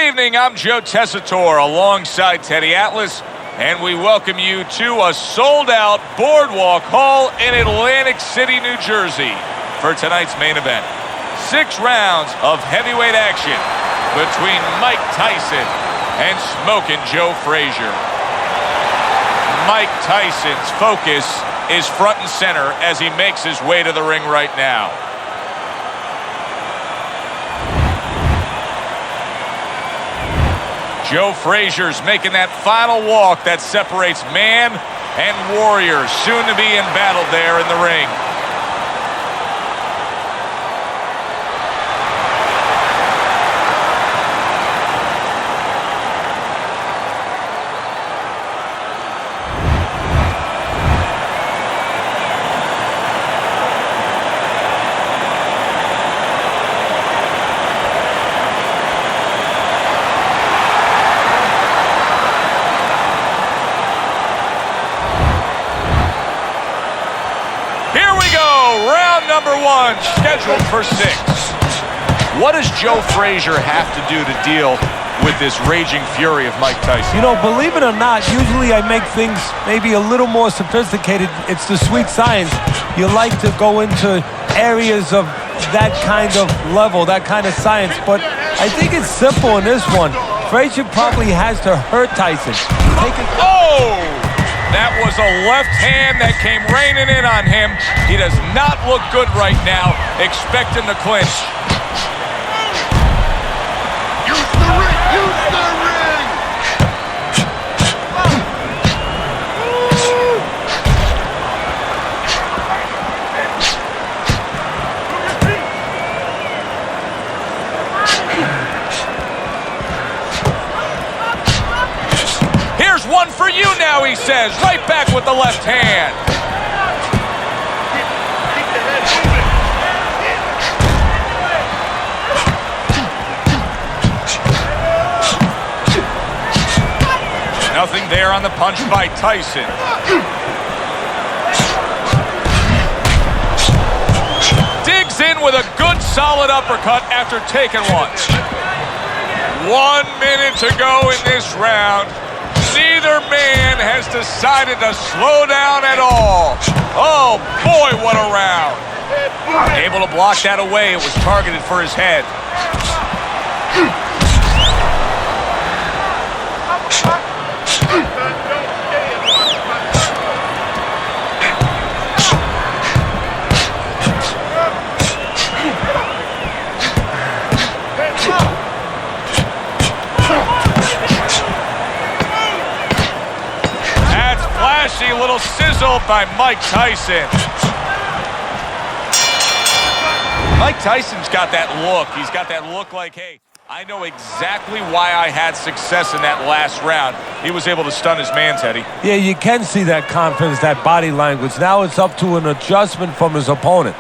evening, I'm Joe Tessitore alongside Teddy Atlas, and we welcome you to a sold-out Boardwalk Hall in Atlantic City, New Jersey for tonight's main event. 6 rounds of heavyweight action between Mike Tyson and Smokin' Joe Frazier. Mike Tyson's focus is front and center as he makes his way to the ring right now. Joe Frazier's making that final walk that separates man and warrior, soon to be in battle there in the ring. Number 1, scheduled for 6. What does Joe Frazier have to do to deal with this raging fury of Mike Tyson? You know, believe it or not, usually I make things maybe a little more sophisticated. It's the sweet science. You like to go into areas of that kind of level, that kind of science, but I think it's simple in this one. Frazier probably has to hurt Tyson. Oh! That was a left hand that came raining in on him. He does not look good right now. Expect him to clinch. Use the ring! Use the ring! Here's one for you now, he says. Right back with the left hand. Keep the head moving. Nothing there on the punch by Tyson. Digs in with a good solid uppercut after taking one. 1 minute to go in this round. Neither man has decided to slow down at all. Oh, boy, what a round. Able to block that away. It was targeted for his head. A little sizzle by Mike Tyson. Mike Tyson's got that look. He's got that look like, hey, I know exactly why I had success in that last round. He was able to stun his man, Teddy. Yeah, you can see that confidence, that body language. Now it's up to an adjustment from his opponent.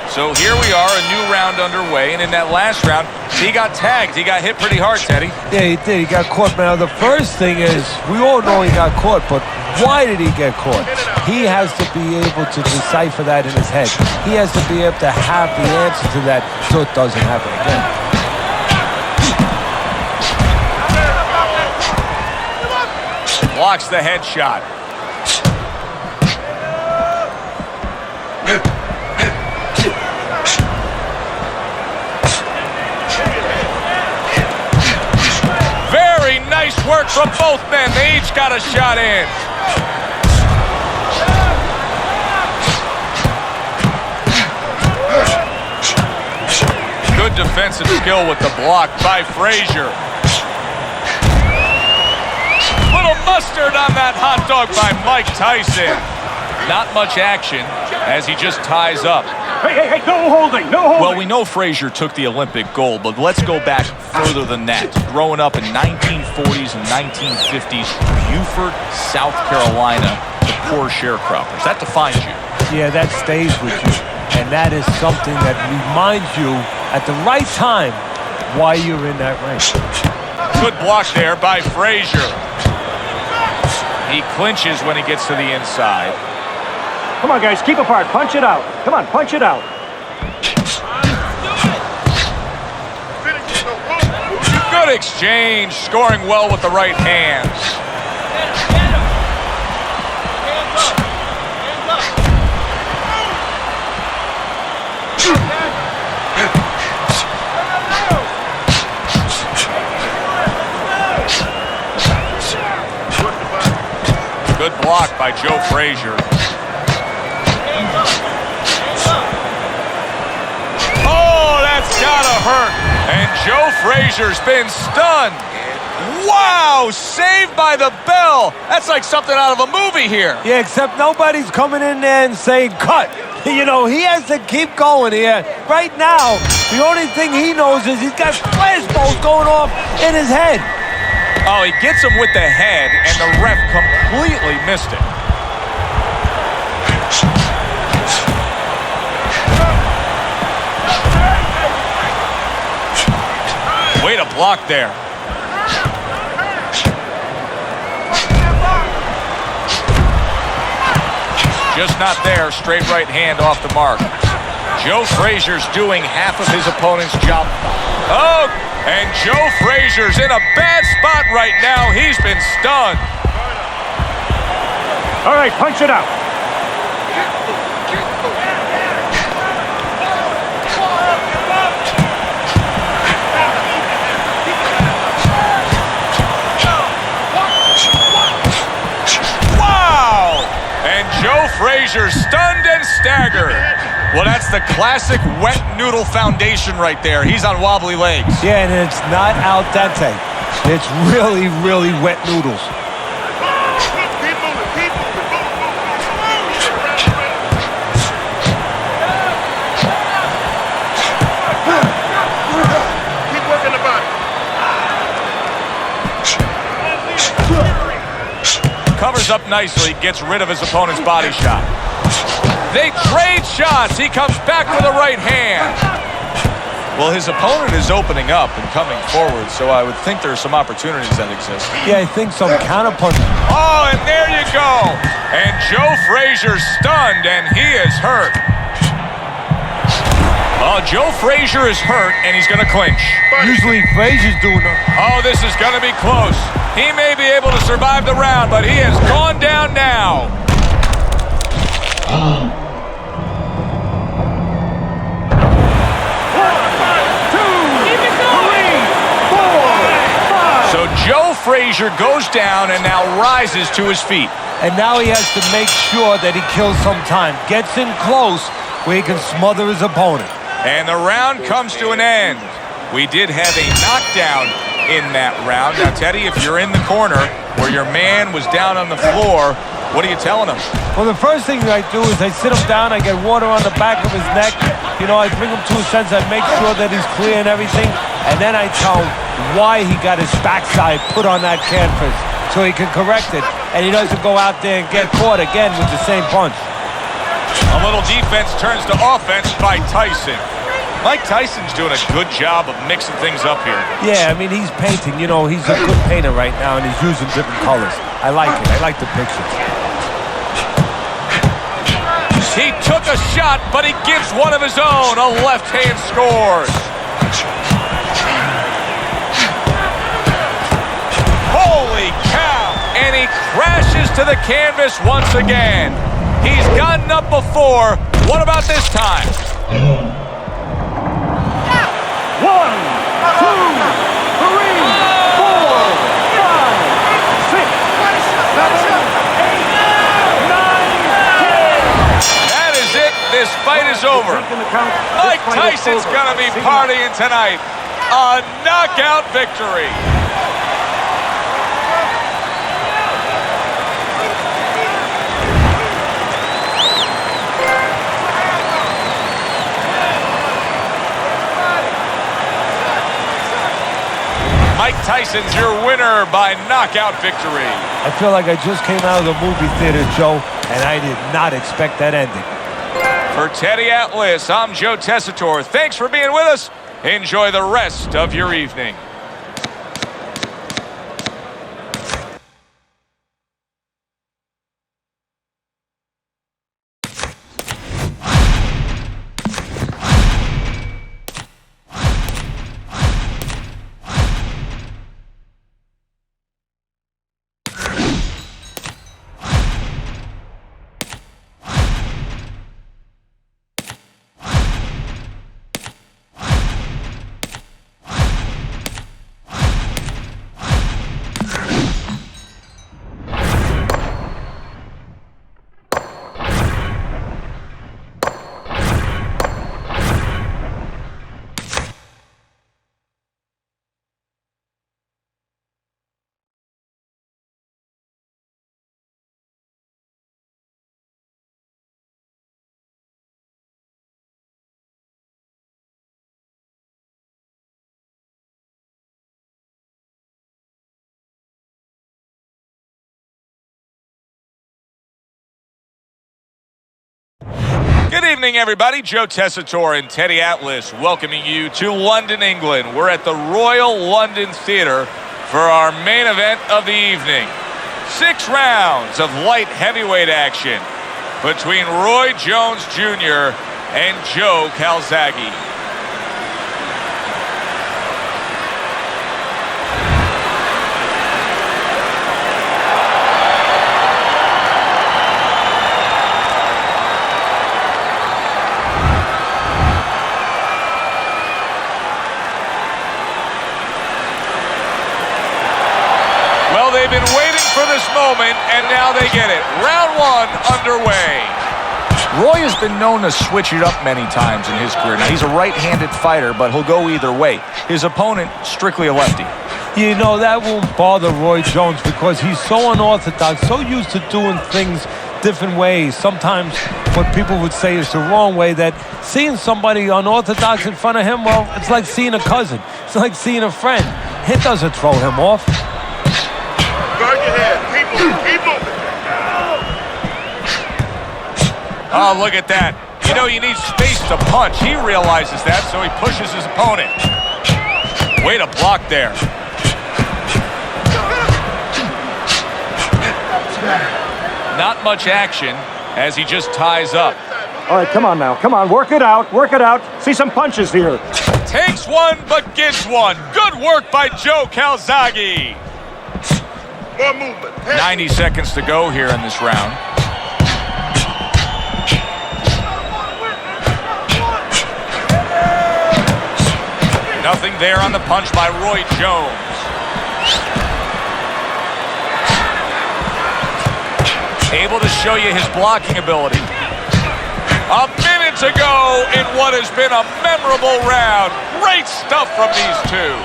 So here we are, a new round underway, and in that last round, he got tagged. He got hit pretty hard, Teddy. Yeah, he did. He got caught. Now, the first thing is, we all know he got caught, but why did he get caught? He has to be able to decipher that in his head. He has to be able to have the answer to that so it doesn't happen again. Blocks the headshot. Very nice work from both men. They each got a shot in. Good defensive skill with the block by Frazier. Little mustard on that hot dog by Mike Tyson. Not much action as he just ties up. Hey, no holding, no holding. Well, we know Frazier took the Olympic gold, but let's go back further than that. Growing up in 1940s and 1950s, Beaufort, South Carolina, the poor sharecroppers. That defines you. Yeah, that stays with you. And that is something that reminds you at the right time why you're in that race. Good block there by Frazier. He clinches when he gets to the inside. Come on, guys, keep apart. Punch it out. Come on, punch it out. Good Good exchange, scoring well with the right hands. Good block by Joe Frazier. Oh, that's gotta hurt. And Joe Frazier's been stunned. Wow, saved by the bell. That's like something out of a movie here. Yeah, except nobody's coming in there and saying, cut. You know, he has to keep going here. Right now, the only thing he knows is he's got flashballs going off in his head. Oh, he gets him with the head, and the ref completely missed it. Way to block there. Just not there. Straight right hand off the mark. Joe Frazier's doing half of his opponent's job. Oh, and Joe Frazier's in a bad spot right now. He's been stunned. All right, punch it out. Wow! And Joe Frazier stunned and staggered. Well, that's the classic wet noodle foundation right there. He's on wobbly legs. Yeah, and it's not al dente. It's really, really wet noodles. Keep moving, keep moving. Keep working the body. Covers up nicely, gets rid of his opponent's body shot. They trade shots. He comes back with a right hand. Well, his opponent is opening up and coming forward, so I would think there are some opportunities that exist. Yeah, I think some counterpunch. Oh, and there you go. And Joe Frazier's stunned, and he is hurt. Oh, Joe Frazier is hurt, and he's going to clinch. Usually Frazier's doing it. Oh, this is going to be close. He may be able to survive the round, but he has gone down now. So Joe Frazier goes down and now rises to his feet. And now he has to make sure that he kills some time. Gets in close where he can smother his opponent. And the round comes to an end. We did have a knockdown in that round. Now, Teddy, if you're in the corner where your man was down on the floor, what are you telling him? Well, the first thing I do is I sit him down, I get water on the back of his neck. You know, I bring him to a sense, I make sure that he's clear and everything. And then I tell him why he got his backside put on that canvas so he can correct it. And he doesn't go out there and get caught again with the same punch. A little defense turns to offense by Tyson. Mike Tyson's doing a good job of mixing things up here. Yeah, I mean, he's painting. You know, he's a good painter right now, and he's using different colors. I like it. I like the pictures. He took a shot, but he gives one of his own. A left hand scores. Holy cow! And he crashes to the canvas once again. He's gotten up before. What about this time? 1, 2, 3, 4, 5, 6, 7, 8, 9, 10. That is it. This fight is over. Mike Tyson's gonna be partying tonight. A knockout victory. Mike Tyson's your winner by knockout victory. I feel like I just came out of the movie theater, Joe, and I did not expect that ending. For Teddy Atlas, I'm Joe Tessitore. Thanks for being with us. Enjoy the rest of your evening. Good evening, everybody. Joe Tessitore and Teddy Atlas welcoming you to London, England. We're at the Royal London Theatre for our main event of the evening. 6 rounds of light heavyweight action between Roy Jones Jr. and Joe Calzaghe. Well, they've been waiting for this moment, and now they get it. Round 1 underway. Roy has been known to switch it up many times in his career. Now, he's a right-handed fighter, but he'll go either way. His opponent, strictly a lefty. You know, that won't bother Roy Jones because he's so unorthodox, so used to doing things different ways. Sometimes what people would say is the wrong way, that seeing somebody unorthodox in front of him, well, it's like seeing a cousin. It's like seeing a friend. It doesn't throw him off. Guard your head. Keep moving. Keep moving. Oh, look at that. You know, you need space to punch. He realizes that, so he pushes his opponent. Way to block there. Not much action as he just ties up. All right, come on now. Come on, work it out. Work it out. See some punches here. Takes one, but gives one. Good work by Joe Calzaghe. More movement. Head. 90 seconds to go here in this round. Nothing there on the punch by Roy Jones. Able to show you his blocking ability. A minute to go in what has been a memorable round. Great stuff from these two.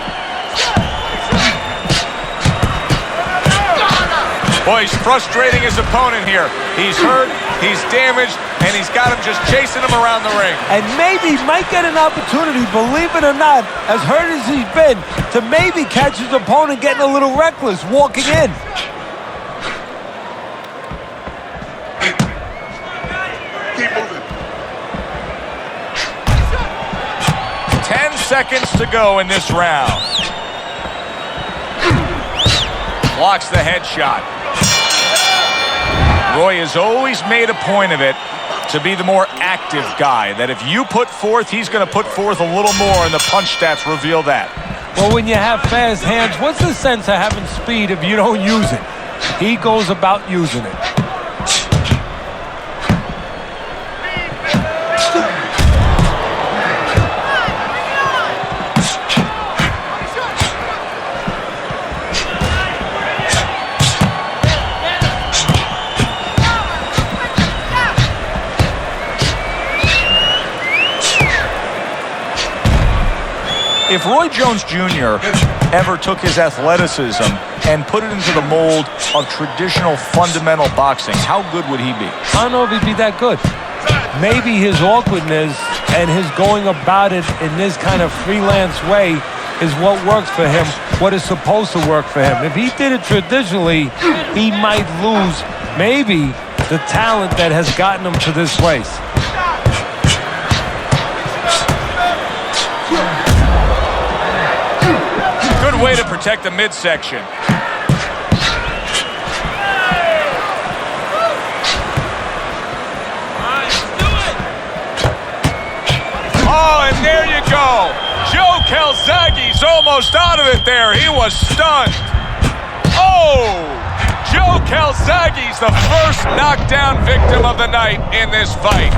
Boy, he's frustrating his opponent here. He's hurt, he's damaged, and he's got him just chasing him around the ring. And maybe might get an opportunity, believe it or not, as hurt as he's been, to maybe catch his opponent getting a little reckless, walking in. Keep moving. 10 seconds to go in this round. Blocks the headshot. Roy has always made a point of it to be the more active guy, that if you put forth, he's going to put forth a little more, and the punch stats reveal that. Well, when you have fast hands, what's the sense of having speed if you don't use it? He goes about using it. If Roy Jones Jr. ever took his athleticism and put it into the mold of traditional fundamental boxing, how good would he be? I don't know if he'd be that good. Maybe his awkwardness and his going about it in this kind of freelance way is what works for him, what is supposed to work for him. If he did it traditionally, he might lose maybe the talent that has gotten him to this place. Good way to protect the midsection. Oh, and there you go. Joe Calzaghe's almost out of it there. He was stunned. Oh! Joe Calzaghe's the first knockdown victim of the night in this fight.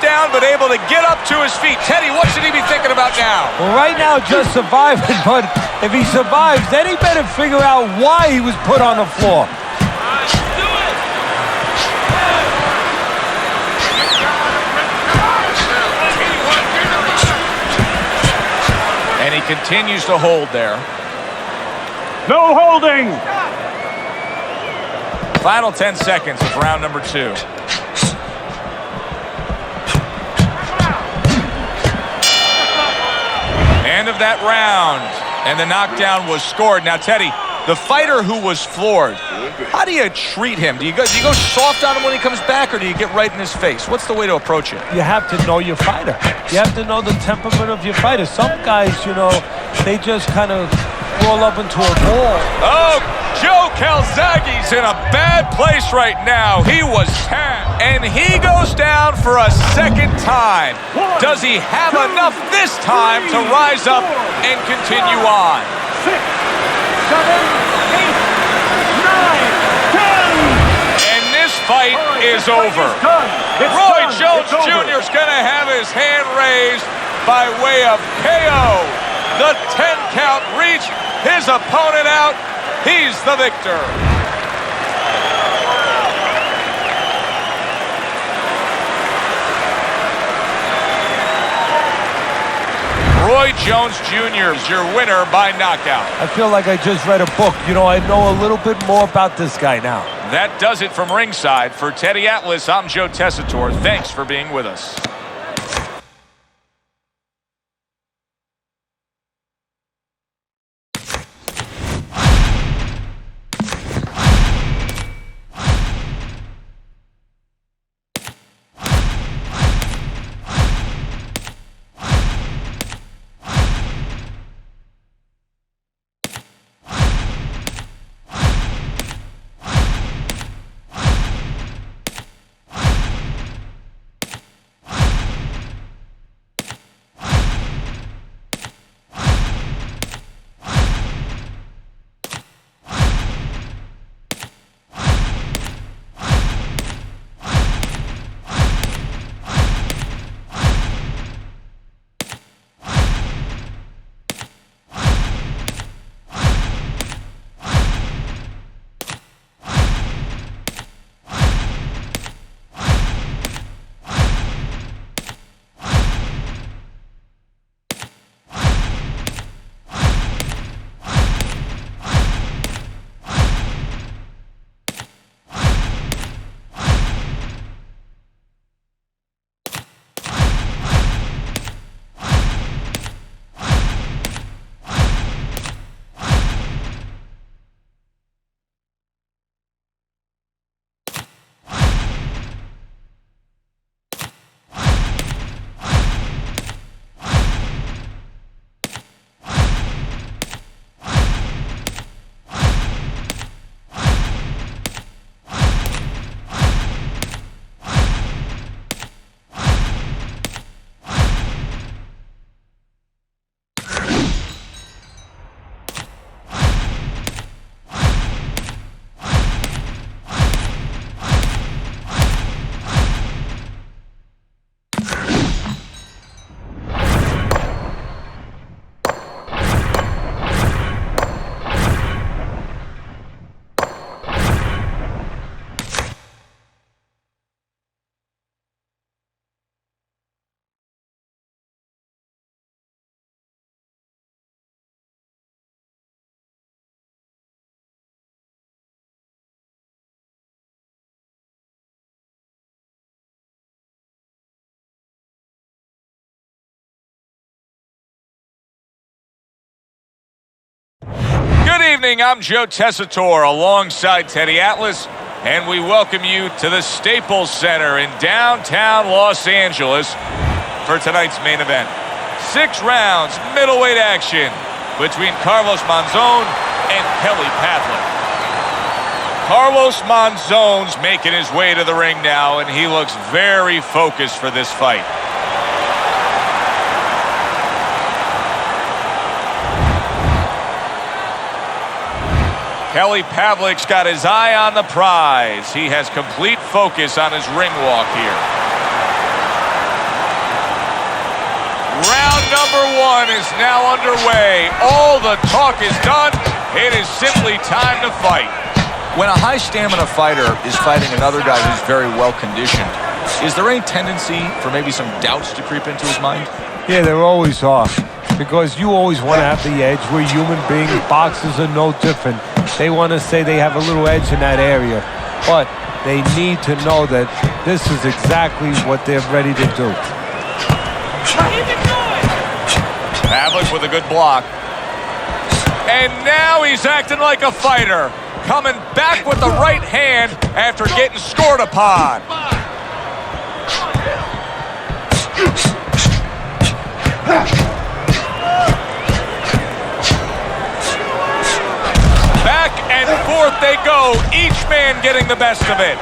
Down, but able to get up to his feet. Teddy, what should he be thinking about now? Well, right now, just surviving, but if he survives, then he better figure out why he was put on the floor. And he continues to hold there. No holding! Final 10 seconds of round number 2. End of that round. And the knockdown was scored. Now, Teddy, the fighter who was floored, how do you treat him? Do you go soft on him when he comes back, or do you get right in his face? What's the way to approach it? You have to know your fighter. You have to know the temperament of your fighter. Some guys, you know, they just kind of roll up into a ball. Oh, Joe Calzaghe's in a bad place right now. He was tapped, and he goes down for a second time. Does he have enough this time to rise up and continue on? 6, 7, 8, 9, 10. And this fight is over. Roy Jones Jr. is going to have his hand raised by way of KO. The 10 count reached. His opponent out. He's the victor. Roy Jones Jr. is your winner by knockout. I feel like I just read a book. You know, I know a little bit more about this guy now. That does it from ringside. For Teddy Atlas, I'm Joe Tessitore. Thanks for being with us. Good evening, I'm Joe Tessitore alongside Teddy Atlas, and we welcome you to the Staples Center in downtown Los Angeles for tonight's main event. 6 rounds, middleweight action between Carlos Monzon and Kelly Pavlik. Carlos Monzon's making his way to the ring now, and he looks very focused for this fight. Kelly Pavlik's got his eye on the prize. He has complete focus on his ring walk here. Round number 1 is now underway. All the talk is done. It is simply time to fight. When a high-stamina fighter is fighting another guy who's very well-conditioned, is there any tendency for maybe some doubts to creep into his mind? Yeah, there always are. Because you always want to have the edge. We're human beings. Boxers are no different. They want to say they have a little edge in that area. But they need to know that this is exactly what they're ready to do. Pavlik with a good block. And now he's acting like a fighter. Coming back with the right hand after getting scored upon. Back and forth they go, each man getting the best of it.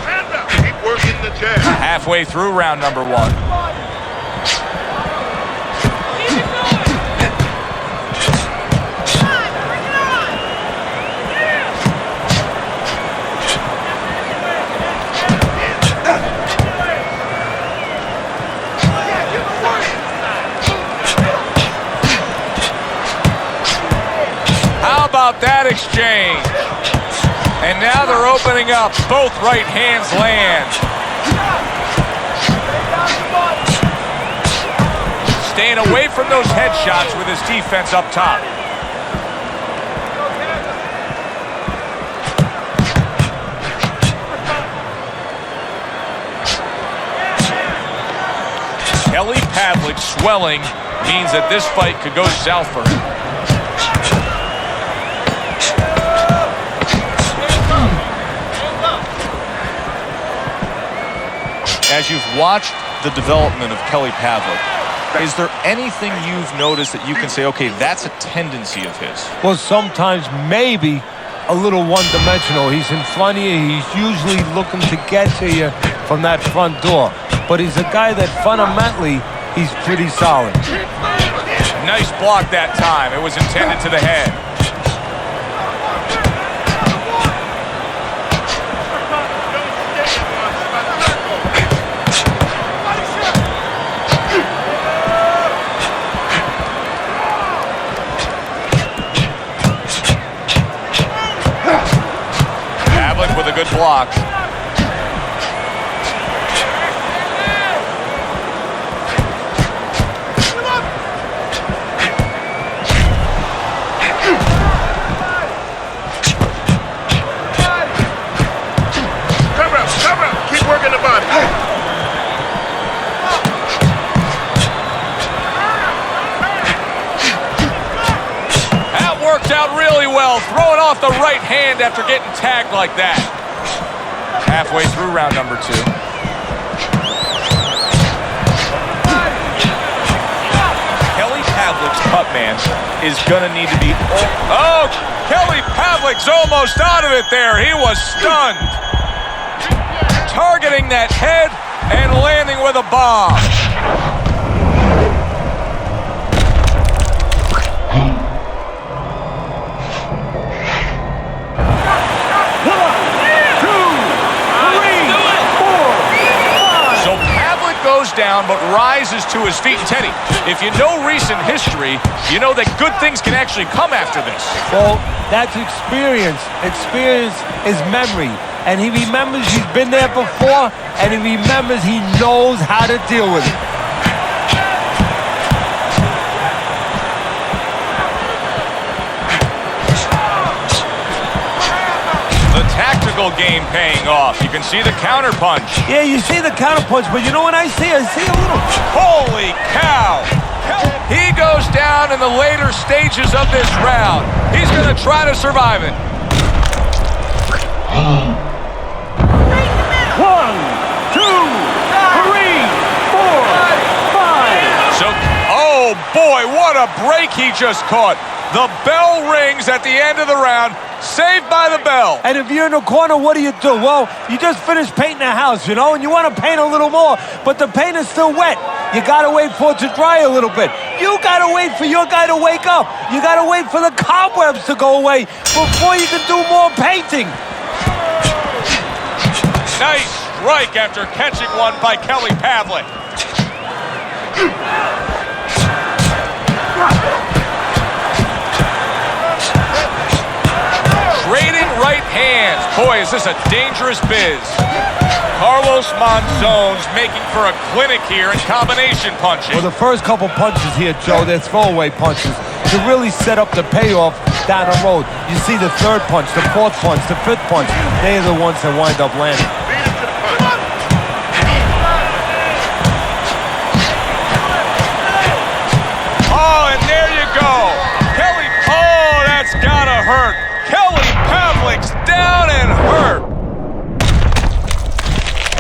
Hand up. Keep working the jab. Halfway through round number 1. That exchange. And now they're opening up. Both right hands land. Staying away from those headshots with his defense up top. Kelly Pavlik swelling means that this fight could go south for him. As you've watched the development of Kelly Pavlik, is there anything you've noticed that you can say, okay, that's a tendency of his? Well, sometimes maybe a little one-dimensional. He's in front of you. He's usually looking to get to you from that front door. But he's a guy that fundamentally, he's pretty solid. Nice block that time. It was intended to the head. With a good block. Cover up. Keep working the body. That worked out really well. Throwing off the right hand after getting tagged like that. Halfway through round number 2. Kelly Pavlik's cut man is going to need to be... Oh, Kelly Pavlik's almost out of it there. He was stunned. Targeting that head and landing with a bomb. Goes down but rises to his feet. And Teddy, if you know recent history, you know that good things can actually come after this. Well, that's experience. Experience is memory. And he remembers he's been there before, and he remembers he knows how to deal with it. Tactical game paying off. You can see the counter punch. Yeah, you see the counter punch, but you know what I see? I see a little... Holy cow! He goes down in the later stages of this round. He's going to try to survive it. 1, 2, 3, 4, 5. So, oh boy, what a break he just caught. The bell rings at the end of the round. Saved by the bell. And if you're in the corner, what do? Well, you just finished painting a house, you know, and you want to paint a little more, but the paint is still wet. You got to wait for it to dry a little bit. You got to wait for your guy to wake up. You got to wait for the cobwebs to go away before you can do more painting. Nice strike after catching one by Kelly Pavlik. Trading right hands. Boy, is this a dangerous biz. Carlos Monzon's making for a clinic here in combination punching. Well, the first couple punches here, Joe, they're throwaway punches to really set up the payoff down the road. You see the third punch, the fourth punch, the 5th punch. They're the ones that wind up landing.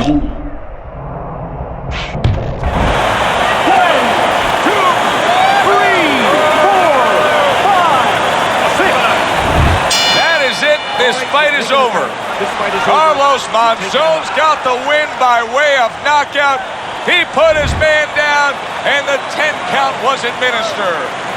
That is it. This fight is over. Carlos Monzon's got the win by way of knockout. He put his man down, and the 10 count was administered.